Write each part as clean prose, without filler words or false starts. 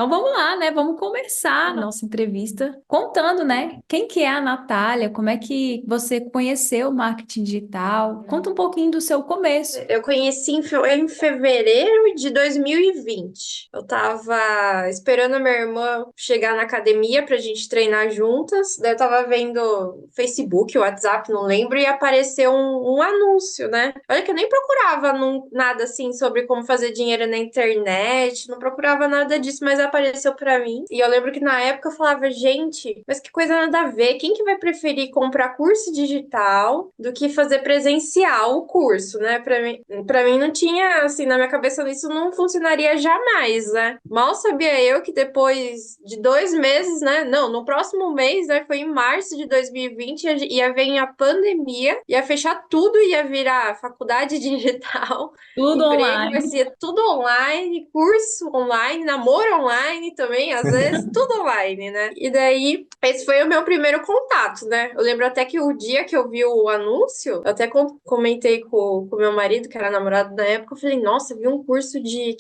Então vamos lá, né? Vamos começar a nossa entrevista contando, né? Quem que é a Natália? Como é que você conheceu o marketing digital? Conta um pouquinho do seu começo. Eu conheci em fevereiro de 2020. Eu tava esperando a minha irmã chegar na academia pra gente treinar juntas. Daí eu tava vendo Facebook, WhatsApp, não lembro, e apareceu um anúncio, né? Olha que eu nem procurava nada assim sobre como fazer dinheiro na internet, não procurava nada disso, mas apareceu pra mim. E eu lembro que na época eu falava, gente, mas que coisa nada a ver. Quem que vai preferir comprar curso digital do que fazer presencial o curso, né? Para mim não tinha, assim, na minha cabeça isso não funcionaria jamais, né? Mal sabia eu que depois de 2 meses, né? Não, no próximo mês, né? Foi em março de 2020, ia vir a pandemia, ia fechar tudo, ia virar faculdade digital, Tudo emprego, vai online. ser tudo online, curso online, namoro online também, às vezes, tudo online, né? E daí, esse foi o meu primeiro contato, né? Eu lembro até que o dia que eu vi o anúncio, eu até comentei com meu marido, que era namorado na época, eu falei, nossa, vi um curso de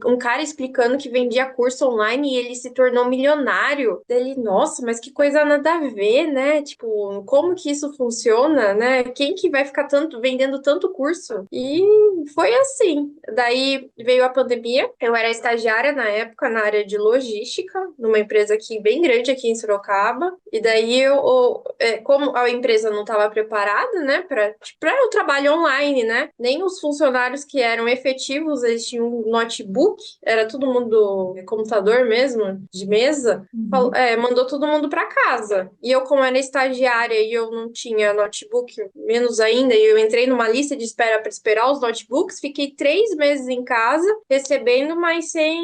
um cara explicando que vendia curso online e ele se tornou milionário. Daí ele, nossa, mas que coisa nada a ver, né? Tipo, como que isso funciona, né? Quem que vai ficar tanto vendendo tanto curso? E foi assim. Daí veio a pandemia. Eu era estagiária na época na área de logística, numa empresa aqui bem grande aqui em Sorocaba. E daí como a empresa não estava preparada, né, para o trabalho online, né? Nem os funcionários que eram efetivos, eles tinham um notebook, era todo mundo computador mesmo, de mesa. Uhum. Mandou todo mundo para casa. E eu, como era estagiária e eu não tinha notebook, menos ainda, e eu entrei numa lista de espera para esperar os notebooks, fiquei 3 meses em casa, recebendo, mas sem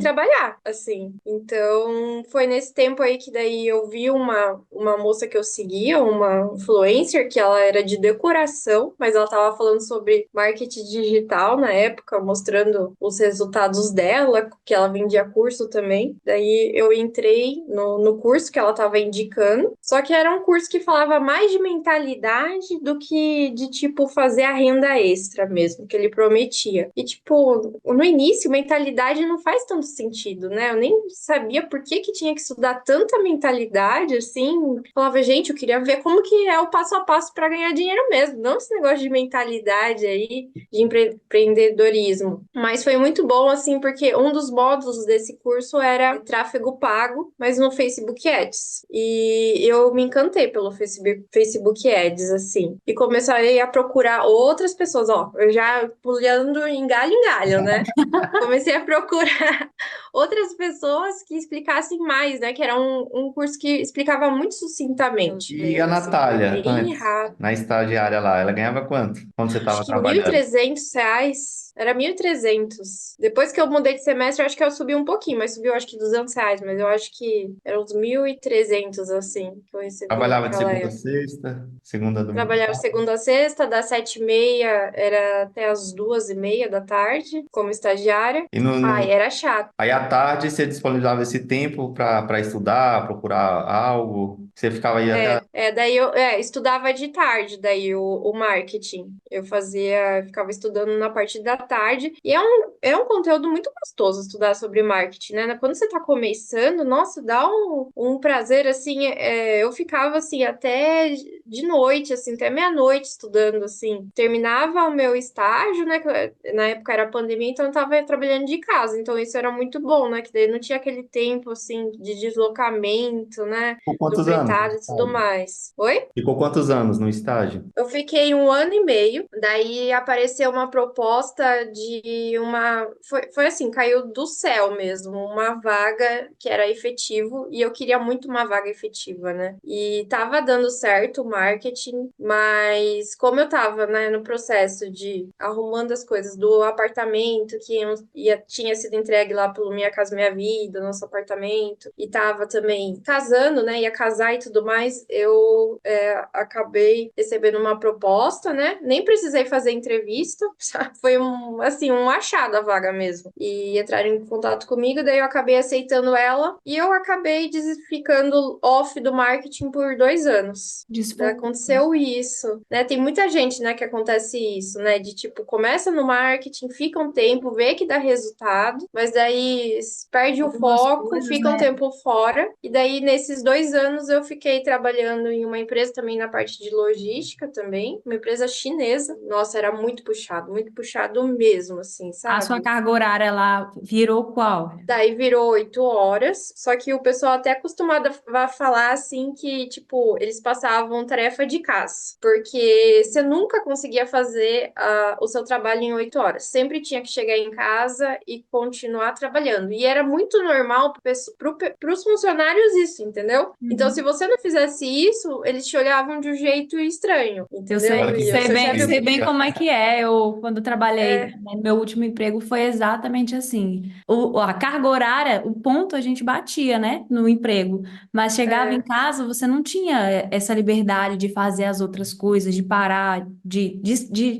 trabalhar, assim. Então, foi nesse tempo aí que daí eu vi uma moça que eu seguia, uma influencer, que ela era de decoração, mas ela tava falando sobre marketing digital na época, mostrando os resultados dela, que ela vendia curso também. Daí eu entrei no curso que ela tava indicando, só que era um curso que falava mais de mentalidade do que de, tipo, fazer a renda extra mesmo, que ele prometia. E, tipo, no início, mentalidade não faz tanto sentido, né? Eu nem sabia por que que tinha que estudar tanta mentalidade, assim. Falava, gente, eu queria ver como que é o passo a passo para ganhar dinheiro mesmo, não esse negócio de mentalidade aí, de empreendedorismo. Mas foi muito bom, assim, porque um dos módulos desse curso era tráfego pago, mas no Facebook Ads. E eu me encantei pelo Facebook Ads, assim. E comecei a procurar outras pessoas, ó, eu já pulando em galho, né? Comecei a procurar outras pessoas que explicassem mais, né? Que era um curso que explicava muito sucintamente E mesmo, a assim, Natália, bem antes, rápido. na estagiária lá, ela ganhava quanto? Quando você Acho estava que mil e trabalhando? trezentos reais. Era 1.300. Depois que eu mudei de semestre, eu acho que eu subi um pouquinho, mas subiu acho que R$ 200, mas eu acho que eram uns 1.300, assim, que eu recebi Trabalhava de naquela segunda a época. sexta, segunda a domingo. Trabalhava segunda a sexta, das 7h30 era até as 2h30 da tarde, como estagiária. E no, Ai, no- era chato. Aí à tarde você disponibilizava esse tempo para estudar, procurar algo. Você ficava aí até. Daí eu estudava de tarde, daí o marketing. Eu ficava estudando na parte da tarde. E é um conteúdo muito gostoso estudar sobre marketing, né? Quando você tá começando, nossa, dá um prazer, assim. Eu ficava, assim, até de noite, assim, até meia-noite estudando, assim. Terminava o meu estágio, né? Que na época era pandemia, então eu tava trabalhando de casa. Então isso era muito bom, né? Que daí não tinha aquele tempo, assim, de deslocamento, né? Ficou Do quantos anos no fretado e tudo estágio? mais. Oi? Ficou quantos anos no estágio? Eu fiquei 1 ano e meio, daí apareceu uma proposta de uma. Foi assim, caiu do céu mesmo, uma vaga que era efetivo, e eu queria muito uma vaga efetiva, né? E tava dando certo o marketing, mas como eu tava, né, no processo de arrumando as coisas do apartamento que tinha sido entregue lá pelo Minha Casa Minha Vida, nosso apartamento, e tava também casando, né? Ia casar e tudo mais, eu acabei recebendo uma proposta, né? Nem precisei fazer entrevista, foi assim, um achado a vaga mesmo. E entraram em contato comigo, daí eu acabei aceitando ela e eu acabei ficando off do marketing por 2 anos. Desfocou. Aconteceu isso, né? Tem muita gente, né, que acontece isso, né? De tipo, começa no marketing, fica um tempo, vê que dá resultado, mas daí perde o Algumas foco, coisas, fica um né? tempo fora. E daí, nesses 2 anos, eu fiquei trabalhando em uma empresa também na parte de logística também, uma empresa chinesa. Nossa, era muito puxado mesmo, assim, A sua sabe? carga horária lá virou qual? Daí virou 8 horas, só que o pessoal até é acostumado a falar assim que, tipo, eles passavam tarefa de casa, porque você nunca conseguia fazer o seu trabalho em 8 horas. Sempre tinha que chegar em casa e continuar trabalhando. E era muito normal para os funcionários isso, entendeu? Então, se Uhum. você não fizesse isso, eles te olhavam de um jeito estranho, Eu entendeu? Olha sei, que E o sei seu bem, chefe. sei bem como é que é. Eu, quando trabalhei, É, né, no meu último emprego, foi exatamente assim. A carga horária, o ponto a gente batia, né, no emprego, mas chegava em é, casa, você não tinha essa liberdade de fazer as outras coisas, de parar, de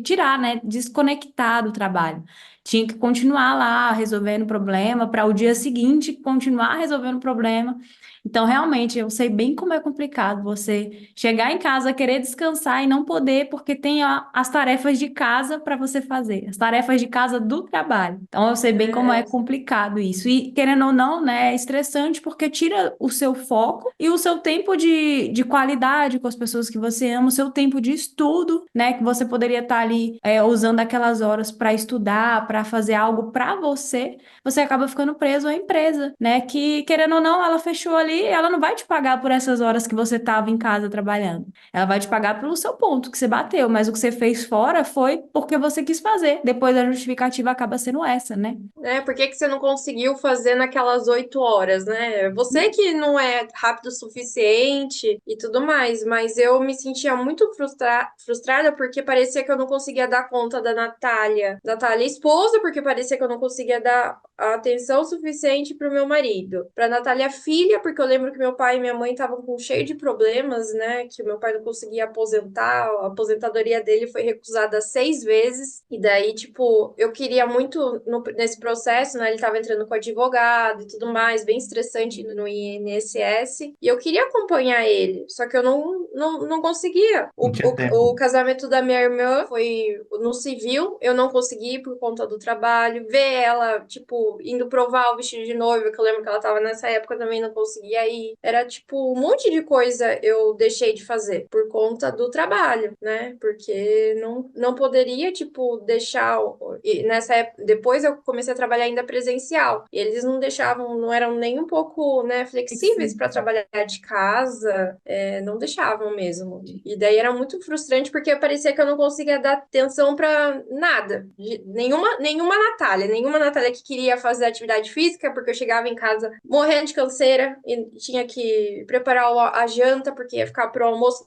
tirar, né, desconectar do trabalho. Tinha que continuar lá resolvendo o problema para o dia seguinte continuar resolvendo o problema. Então, realmente, eu sei bem como é complicado você chegar em casa, querer descansar e não poder, porque tem as tarefas de casa para você fazer, as tarefas de casa do trabalho. Então, eu sei bem como é é, complicado isso. E, querendo ou não, né, é estressante porque tira o seu foco e o seu tempo de qualidade com as pessoas que você ama, o seu tempo de estudo, né, que você poderia estar ali usando aquelas horas para estudar, para fazer algo para você, você acaba ficando preso à empresa, né, que, querendo ou não, ela fechou ali, ela não vai te pagar por essas horas que você estava em casa trabalhando. Ela vai te pagar pelo seu ponto que você bateu, mas o que você fez fora foi porque você quis fazer. Depois a justificativa acaba sendo essa, né? né? Por que que você não conseguiu fazer naquelas 8 horas, né? Você que não é rápido o suficiente e tudo mais, mas eu me sentia muito frustrada porque parecia que eu não conseguia dar conta da Natália esposa, porque parecia que eu não conseguia dar a atenção suficiente para o meu marido, para Natália filha, porque eu lembro que meu pai e minha mãe estavam com cheio de problemas, né? Que o meu pai não conseguia aposentar, a aposentadoria dele foi recusada 6 vezes, e daí, tipo, eu queria muito nesse processo, né? Ele tava entrando com advogado e tudo mais, bem estressante no INSS. E eu queria acompanhar ele, só que eu não conseguia. não tinha O tempo. casamento da minha irmã foi no civil, eu não consegui por conta do trabalho. Ver ela, tipo, indo provar o vestido de noiva, que eu lembro que ela tava nessa época também, não conseguia ir. Era, tipo, um monte de coisa eu deixei de fazer por conta do trabalho, né? Porque não poderia, tipo, deixar. E nessa época, depois eu comecei a trabalhar ainda presencial. E eles não deixavam, não eram nem um pouco, né, flexíveis para trabalhar de casa, não deixavam mesmo. E daí era muito frustrante porque parecia que eu não conseguia dar atenção para nada. Nenhuma Natália que queria fazer atividade física, porque eu chegava em casa morrendo de canseira e tinha que preparar a janta, porque ia ficar pro almoço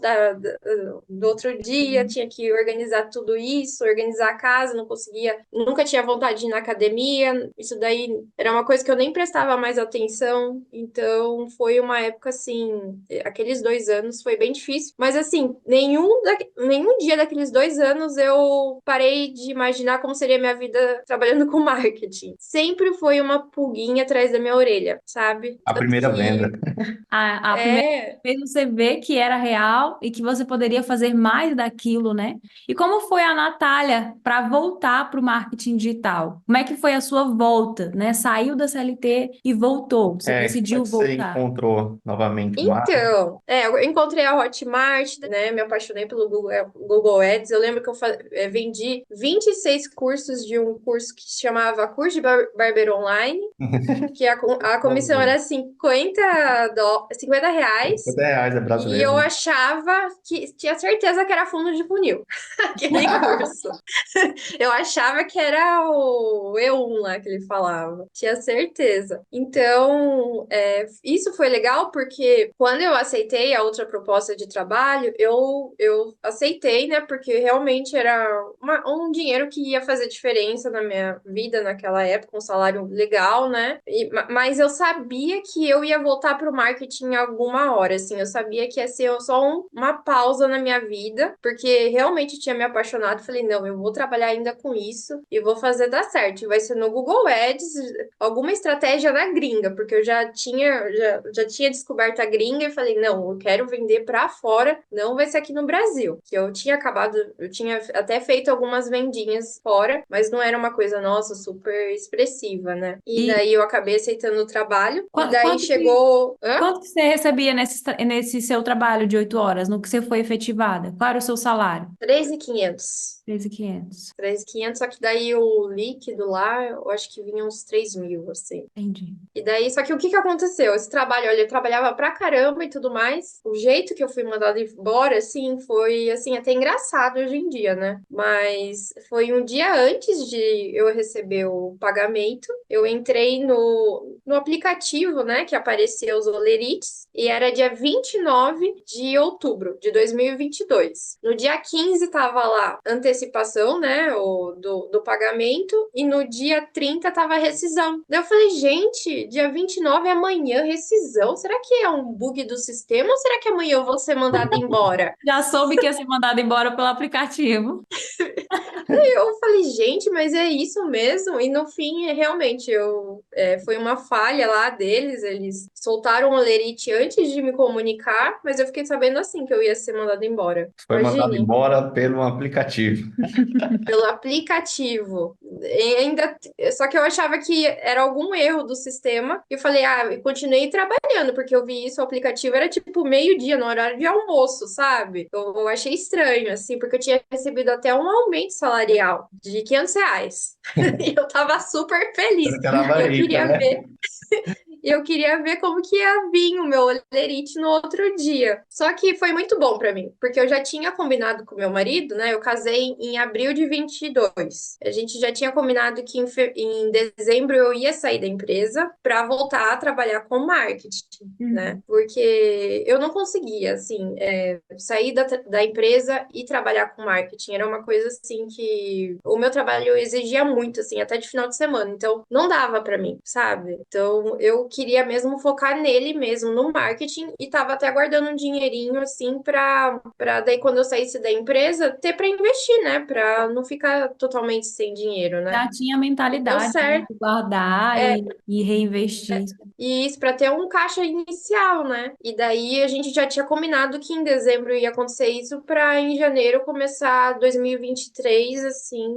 do outro dia, tinha que organizar tudo isso, organizar a casa, não conseguia, nunca tinha vontade de ir na academia. Isso daí era uma coisa que eu nem prestava mais atenção. Então foi uma época assim, aqueles 2 anos foi bem difícil, mas assim, nenhum dia daqueles 2 anos eu parei de imaginar como seria minha vida trabalhando com marketing. Sempre foi uma pulguinha atrás da minha orelha, sabe? A Tanto primeira venda. que A primeira é. vez você vê que era real e que você poderia fazer mais daquilo, né? E como foi a Natália para voltar para o marketing digital? Como é que foi a sua volta, né? Saiu da CLT e voltou. Você Como é decidiu que você voltar. encontrou novamente o mar? Então, eu encontrei a Hotmart, né? Me apaixonei pelo Google Ads. Eu lembro que eu vendi 26 cursos de um curso que se chamava Curso de Barbeiro Online, que a comissão era R$ 50, R$ 50 é e brasileiro, eu né? achava que tinha certeza que era fundo de funil, aquele curso. Eu achava que era o E1 lá que ele falava. Tinha certeza. Então, isso foi legal porque quando eu aceitei a outra proposta de trabalho, eu aceitei, né? Porque realmente era um dinheiro que ia fazer diferença na minha vida naquela época, um salário legal, né? Mas eu sabia que eu ia voltar pro marketing em alguma hora, assim. Eu sabia que ia ser só uma pausa na minha vida, porque realmente tinha me apaixonado. Falei, não, eu vou trabalhar ainda com isso e vou fazer dar certo. E vai ser no Google Ads, alguma estratégia na gringa, porque eu já tinha descoberto a gringa e falei, não, eu quero vender pra fora, não vai ser aqui no Brasil. Que eu tinha até feito algumas vendinhas fora, mas não era uma coisa, nossa, super expressiva, né? E E daí eu acabei aceitando o trabalho, e qua- daí quanto que, chegou. Hã? quanto que você recebia nesse seu trabalho de 8 horas, no que você foi efetivada? Qual era o seu salário? 3.500. 3.500. 3.500, só que daí o líquido lá, eu acho que vinha uns 3.000, assim. Entendi. E daí, só que o que que aconteceu? Esse trabalho, olha, eu trabalhava pra caramba e tudo mais. O jeito que eu fui mandada embora, assim, foi, assim, até engraçado hoje em dia, né? Mas foi um dia antes de eu receber o pagamento. Eu entrei no aplicativo, né, que apareceu os olerites, e era dia 29 de outubro de 2022. No dia 15 tava lá antecipação, né, do pagamento, e no dia 30 tava a rescisão. Daí eu falei, gente, dia 29 é amanhã, rescisão. Será que é um bug do sistema ou será que amanhã eu vou ser mandada embora? Já soube que ia ser mandado embora pelo aplicativo. Eu falei, gente, mas é isso mesmo? E no fim, realmente, foi uma falha lá deles. Eles soltaram o lerite antes de me comunicar, mas eu fiquei sabendo assim que eu ia ser mandada embora. Foi mandado Imagine. embora pelo aplicativo. Pelo aplicativo. E ainda, só que eu achava que era algum erro do sistema. E eu falei, eu continuei trabalhando, porque eu vi isso, o aplicativo era tipo meio-dia, no horário de almoço, sabe? Eu achei estranho, assim, porque eu tinha recebido até um aumento salarial de R$ 500. E eu tava super feliz. Esperava E eu rica, queria né? ver. Eu queria ver como que ia vir o meu olerite no outro dia. Só que foi muito bom pra mim, porque eu já tinha combinado com meu marido, né? Eu casei em abril de 22. A gente já tinha combinado que em dezembro eu ia sair da empresa pra voltar a trabalhar com marketing, né? Uhum. Porque eu não conseguia, assim, sair da empresa e trabalhar com marketing. Era uma coisa, assim, que o meu trabalho exigia muito, assim, até de final de semana. Então, não dava pra mim, sabe? Então, eu queria mesmo focar nele mesmo, no marketing, e tava até guardando um dinheirinho, assim, pra daí, quando eu saísse da empresa, ter pra investir, né? Pra não ficar totalmente sem dinheiro, né? Já tinha a E deu mentalidade, né, certo. de guardar É, e reinvestir. e isso para ter um caixa inicial, né? E daí a gente já tinha combinado que em dezembro ia acontecer isso para em janeiro começar 2023 assim,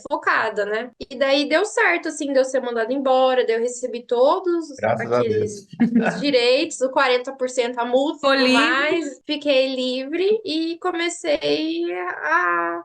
focada, né? E daí deu certo, assim, de eu ser mandada embora, daí eu recebi todos Graças a Deus. aqueles os direitos, o 40% a multa e Ficou tudo livre. mais, fiquei livre e comecei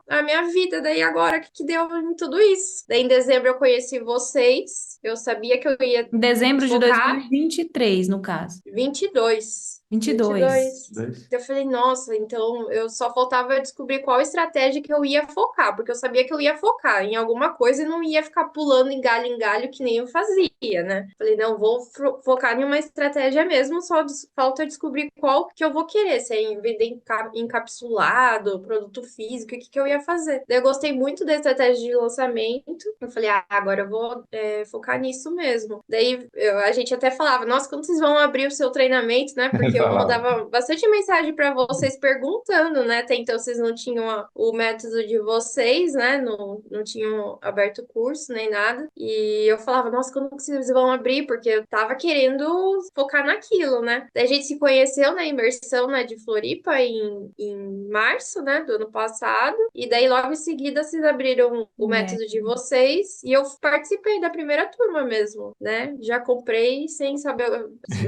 a minha vida. Daí agora que deu em tudo isso. Daí em dezembro eu conheci vocês, eu sabia que eu ia Em dezembro de dois mil focar e vinte e três, no caso. 22. 22. 22. Eu falei, nossa, então eu só faltava descobrir qual estratégia que eu ia focar, porque eu sabia que eu ia focar em alguma coisa e não ia ficar pulando em galho que nem eu fazia, né? Falei, não, vou focar em uma estratégia mesmo, só falta descobrir qual que eu vou querer, se é vender encapsulado, produto físico, o que que eu ia fazer. Daí eu gostei muito da estratégia de lançamento, eu falei, agora eu vou focar nisso mesmo. Daí a gente até falava, nossa, quando vocês vão abrir o seu treinamento, né? Porque eu Falava. mandava bastante mensagem para vocês perguntando, né? Até então vocês não tinham o método de vocês, né? Não tinham aberto o curso nem nada. E eu falava, nossa, quando vocês vão abrir? Porque eu tava querendo focar naquilo, né? Daí a gente se conheceu na imersão, né, de Floripa em março, né, do ano passado. E daí logo em seguida vocês abriram o É. método de vocês e eu participei da primeira turma mesmo, né? Já comprei sem saber,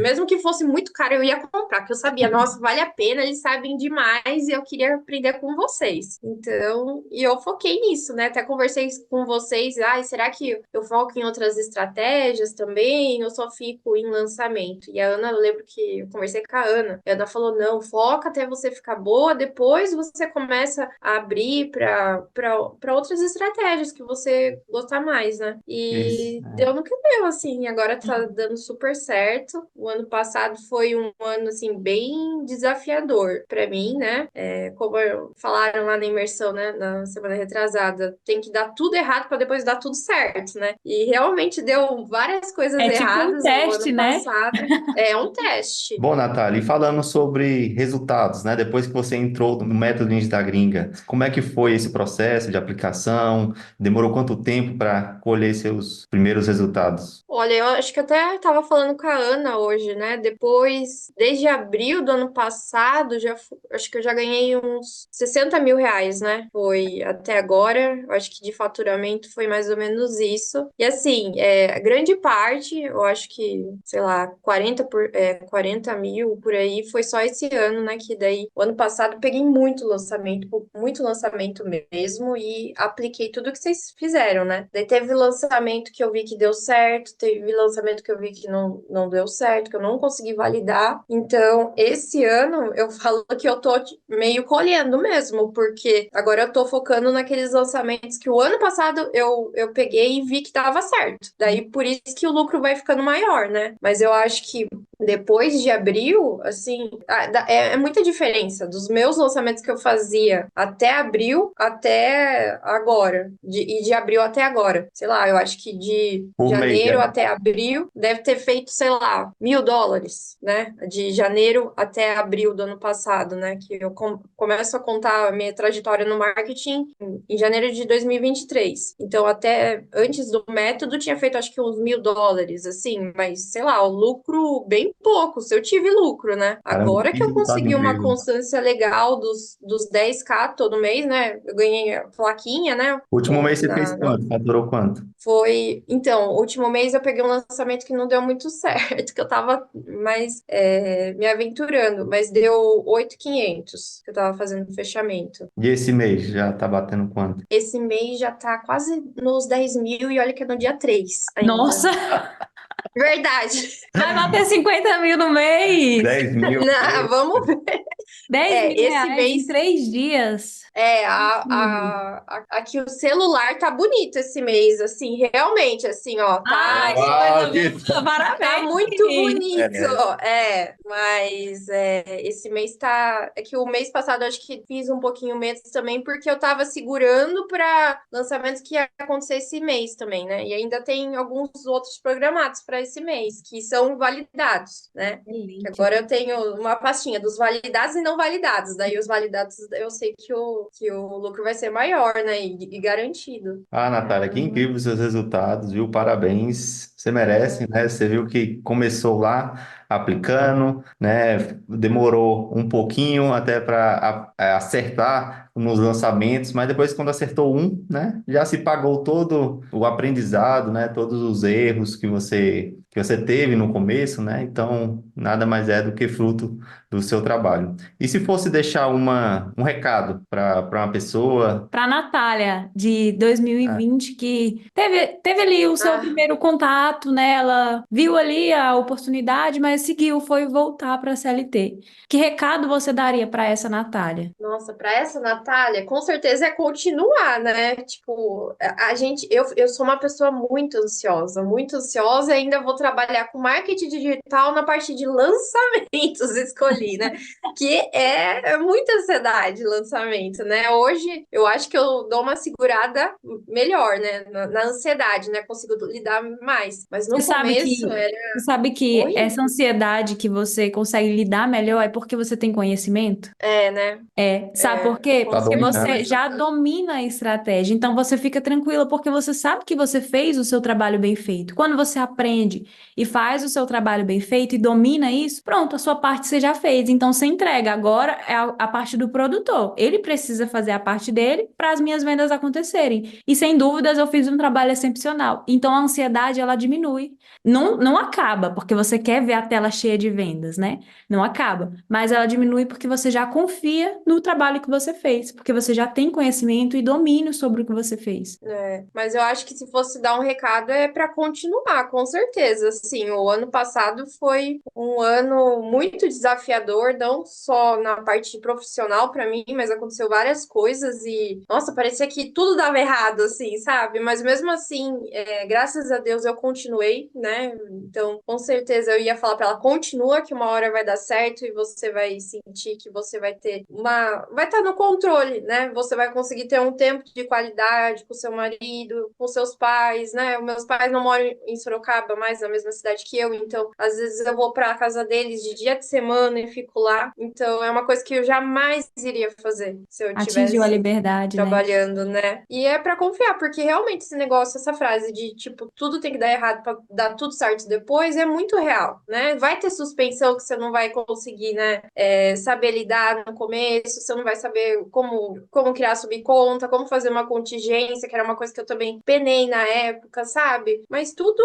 mesmo que fosse muito caro, eu ia comprar, porque eu sabia, nossa, vale a pena, eles sabem demais e eu queria aprender com vocês. Então, e eu foquei nisso, né? Até conversei com vocês, será que eu foco em outras estratégias também? Eu só fico em lançamento. E a Ana, eu lembro que eu conversei com a Ana, e a Ana falou: não, foca até você ficar boa, depois você começa a abrir para outras estratégias que você gostar mais, né? Isso. E deu no que deu, assim, agora tá dando super certo. O ano passado foi um ano assim, bem desafiador para mim, né? Como falaram lá na imersão, né, na semana retrasada, tem que dar tudo errado para depois dar tudo certo, né? E realmente deu várias coisas É tipo um erradas no teste, ano né? passado. É um teste. Bom, Natália, e falando sobre resultados, né? Depois que você entrou no método Ninja da Gringa, como é que foi esse processo de aplicação? Demorou quanto tempo para colher seus primeiros resultados? Olha, eu acho que até estava falando com a Ana hoje, né? Depois, desde abril do ano passado, acho que eu já ganhei uns 60 mil reais, né? Foi até agora, eu acho que de faturamento foi mais ou menos isso. E assim, a grande parte, eu acho que, sei lá, 40 mil por aí, foi só esse ano, né? Que daí, o ano passado, eu peguei muito lançamento mesmo, e apliquei tudo que vocês fizeram, né? Daí teve lançamento que eu vi que deu certo, teve lançamento que eu vi que não deu certo, que eu não consegui validar. Então, esse ano eu falo que eu tô meio colhendo mesmo, porque agora eu tô focando naqueles lançamentos que o ano passado eu peguei e vi que dava certo. Daí por isso que o lucro vai ficando maior, né? Mas eu acho que depois de abril, assim, é muita diferença dos meus lançamentos que eu fazia até abril até agora. E de abril até agora. Sei lá, eu acho que de Por mês, janeiro né? até abril deve ter feito, sei lá, US$ 1.000, né? De janeiro até abril do ano passado, né? Que eu começo a contar a minha trajetória no marketing em janeiro de 2023. Então, até antes do método, tinha feito acho que uns US$ 1.000, assim, mas sei lá, o lucro bem pouco, se eu tive lucro, né? Caramba, Agora que que eu resultado consegui uma incrível. constância legal dos 10K todo mês, né? Eu ganhei a plaquinha, né? O último mês você fez Na quanto? Faturou quanto? Então, o último mês eu peguei um lançamento que não deu muito certo, que eu tava mais me aventurando, mas deu 8.500 que eu tava fazendo fechamento. E esse mês já tá batendo quanto? Esse mês já tá quase nos 10 mil e olha que é no dia 3 ainda. Nossa, Verdade. vai bater 50 mil no mês. 10 mil. Não, vamos ver. 10 mil Esse reais mês em 3 dias. Incrível. aqui o celular tá bonito esse mês, assim, realmente, assim, ó, Ai, tá. que Uau, coisa que... boa. Tá Parabéns, muito menino. bonito, mas esse mês tá. É que o mês passado eu acho que fiz um pouquinho menos também, porque eu tava segurando para lançamentos que ia acontecer esse mês também, né? E ainda tem alguns outros programados para esse mês, que são validados, né? Que Excelente. agora eu tenho uma pastinha dos validados e não validados. Daí os validados eu sei que o lucro vai ser maior, né? E garantido. Ah, Natália, que incrível os seus resultados, viu? Parabéns. Você merece, né? Você viu que começou lá aplicando, né? Demorou um pouquinho até para acertar nos lançamentos, mas depois, quando acertou um, né? Já se pagou todo o aprendizado, né? Todos os erros que você teve no começo, né? Então, nada mais é do que fruto do seu trabalho. E se fosse deixar um recado para uma pessoa. Para a Natália, de 2020, que teve ali o seu Ah, primeiro contato, né? Ela viu ali a oportunidade, mas seguiu, foi voltar para a CLT. Que recado você daria para essa Natália? nossa, para essa Natália, com certeza é continuar, né? Tipo, a gente, eu sou uma pessoa muito ansiosa e ainda vou trabalhar com marketing digital na parte de lançamentos, escolhi, né? Que é muita ansiedade lançamento, né? Hoje eu acho que eu dou uma segurada melhor, né? Na ansiedade, né? Consigo lidar mais. Mas Você no sabe começo que, era você sabe que essa horrível. ansiedade que você consegue lidar melhor é porque você tem conhecimento? É, né? Sabe por quê? Com Tá Porque dominando. você certeza. já domina a estratégia, então você fica tranquila porque você sabe que você fez o seu trabalho bem feito. Quando você aprende e faz o seu trabalho bem feito e domina isso, pronto, a sua parte você já fez, então você entrega. Agora é a parte do produtor. Ele precisa fazer a parte dele para as minhas vendas acontecerem. E sem dúvidas eu fiz um trabalho excepcional. Então a ansiedade ela diminui. Não, não acaba, porque você quer ver a tela cheia de vendas, né? Não acaba, mas ela diminui porque você já confia no trabalho que você fez, porque você já tem conhecimento e domínio sobre o que você fez. Mas eu acho que se fosse dar um recado é para continuar, com certeza. assim. O ano passado foi um ano muito desafiador, não só na parte profissional para mim, mas aconteceu várias coisas e, nossa, parecia que tudo dava errado, assim, sabe? Mas mesmo assim, graças a Deus eu continuei, né? Então, com certeza eu ia falar para ela, continua que uma hora vai dar certo e você vai sentir que você vai ter vai estar no controle, né? Você vai conseguir ter um tempo de qualidade com seu marido, com seus pais, né? Os meus pais não moram em Sorocaba, mais na mesma cidade que eu, então às vezes eu vou para a casa deles de dia de semana e fico lá. Então é uma coisa que eu jamais iria fazer se eu Atingiu a tivesse liberdade, né? trabalhando, né? E é pra confiar, porque realmente esse negócio, essa frase de tipo, tudo tem que dar errado pra dar tudo certo depois é muito real, né? Vai ter suspensão que você não vai conseguir, né? Saber lidar no começo, você não vai saber como criar subconta, como fazer uma contingência, que era uma coisa que eu também penei na época, sabe? Mas tudo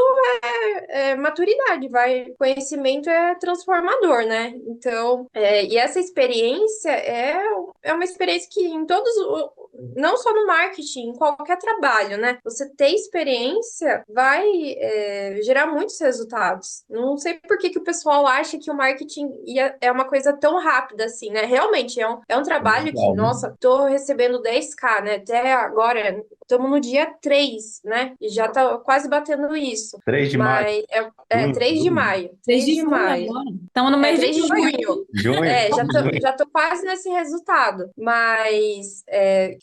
é maturidade, conhecimento é transformador, né? Então, e essa experiência é uma experiência que em não só no marketing, em qualquer trabalho, né? Você ter experiência vai gerar muitos resultados. Não sei por que que o pessoal acha que o marketing é uma coisa tão rápida assim, né? Realmente é um trabalho que, Legal, viu? nossa, tô recebendo 10K, né? Até agora, estamos no dia 3, né? E já tá quase batendo isso. 3 de maio, Mas é junho, 3 de junho, maio. 3 3 de de junho maio. agora. Estamos no mês de 3 de junho. junho. junho, Já tô quase nesse resultado, mas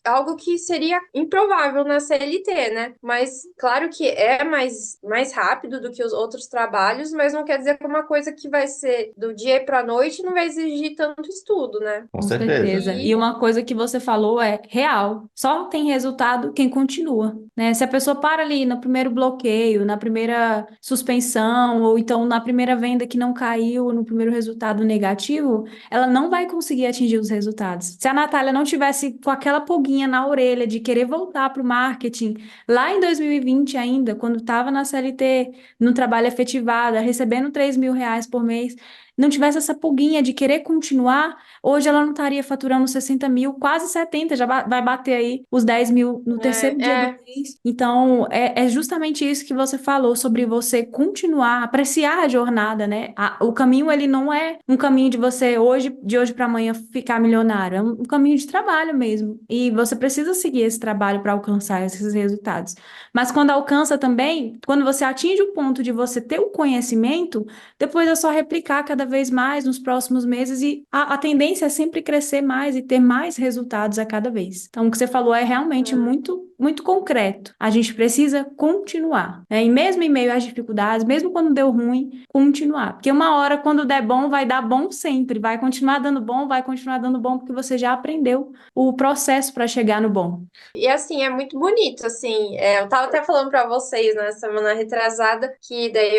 algo que seria improvável na CLT, né? Mas claro que é mais rápido do que os outros trabalhos, mas não quer dizer que é uma coisa que vai ser do dia para noite não vai exigir tanto estudo, né? com Com certeza. certeza. E E uma coisa que você falou é real. Só tem resultado quem continua, né? Se a pessoa para ali no primeiro bloqueio, na primeira suspensão, ou então na primeira venda que não caiu, no primeiro resultado negativo, ela não vai conseguir atingir os resultados. Se a Natália não tivesse com aquela pulguinha na orelha de querer voltar para o marketing, lá em 2020 ainda, quando estava na CLT, no trabalho efetivado, recebendo R$ 3.000 por mês, não tivesse essa pulguinha de querer continuar, hoje ela não estaria faturando 60 mil, quase 70, já vai bater aí os 10 mil no terceiro dia do mês. Então, é justamente isso que você falou sobre você continuar, apreciar a jornada, né? O caminho, ele não é um caminho de você de hoje para amanhã ficar milionário, é um caminho de trabalho mesmo. E você precisa seguir esse trabalho para alcançar esses resultados. Mas quando alcança também, quando você atinge o ponto de você ter o conhecimento, depois é só replicar cada vez mais nos próximos meses e a tendência é sempre crescer mais e ter mais resultados a cada vez. Então, o que você falou é realmente muito, muito concreto. A gente precisa continuar, né? E mesmo em meio às dificuldades, mesmo quando deu ruim, continuar. Porque uma hora, quando der bom, vai dar bom sempre. Vai continuar dando bom, vai continuar dando bom, porque você já aprendeu o processo para chegar no bom. E assim, é muito bonito, assim, eu tava até falando pra vocês na semana retrasada que daí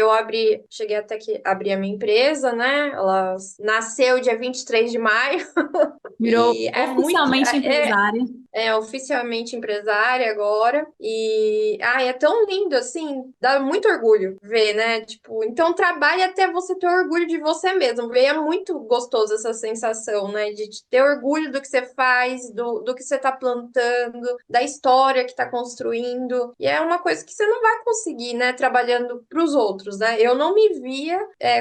cheguei até que abrir a minha empresa, né? Ela nasceu dia 23 de maio Virou e é muito, oficialmente empresária. oficialmente empresária agora e é tão lindo assim, dá muito orgulho ver, né? Tipo, então trabalhe até você ter orgulho de você mesmo. E é muito gostoso essa sensação, né? De ter orgulho do que você faz, do que você tá plantando, da história que tá construindo. E é uma coisa que você não vai conseguir, né? Trabalhando pros outros, né? Eu não me via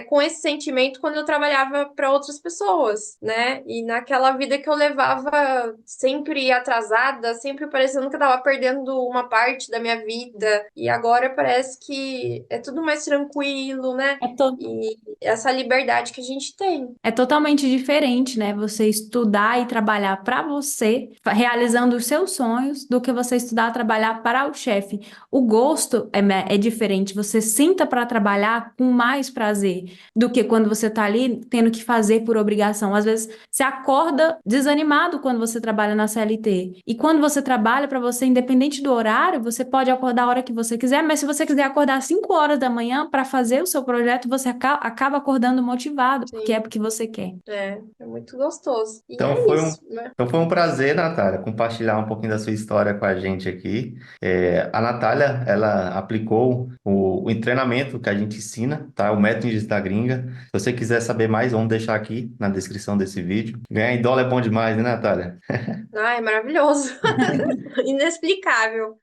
com esse sentimento quando eu trabalhava para outras pessoas, né? E naquela vida que eu levava sempre atrasada, sempre parecendo que eu tava perdendo uma parte da minha vida. E agora parece que é tudo mais tranquilo, né? É, to- E essa liberdade que a gente tem. É totalmente diferente, né? Você estudar e trabalhar para você, realizando os seus sonhos, do que você estudar e trabalhar para o chefe. O gosto é diferente. Você sinta para trabalhar com mais prazer do que quando você está ali tendo que fazer por obrigação. Às vezes você acorda desanimado quando você trabalha na CLT. E quando você trabalha para você, independente do horário, você pode acordar a hora que você quiser, mas se você quiser acordar às 5 horas da manhã para fazer o seu projeto, você acaba acordando motivado, porque é Sim, porque você quer. é muito gostoso. E Então é foi um, isso, né? então foi um prazer, Natália, compartilhar um pouquinho da sua história com a gente aqui. A Natália, ela aplicou o treinamento que a gente ensina, tá? O método da gringa. Se você quiser saber mais, vamos deixar aqui na descrição desse vídeo. Ganhar em dólar é bom demais, né, Natália? Ai, maravilhoso. Inexplicável.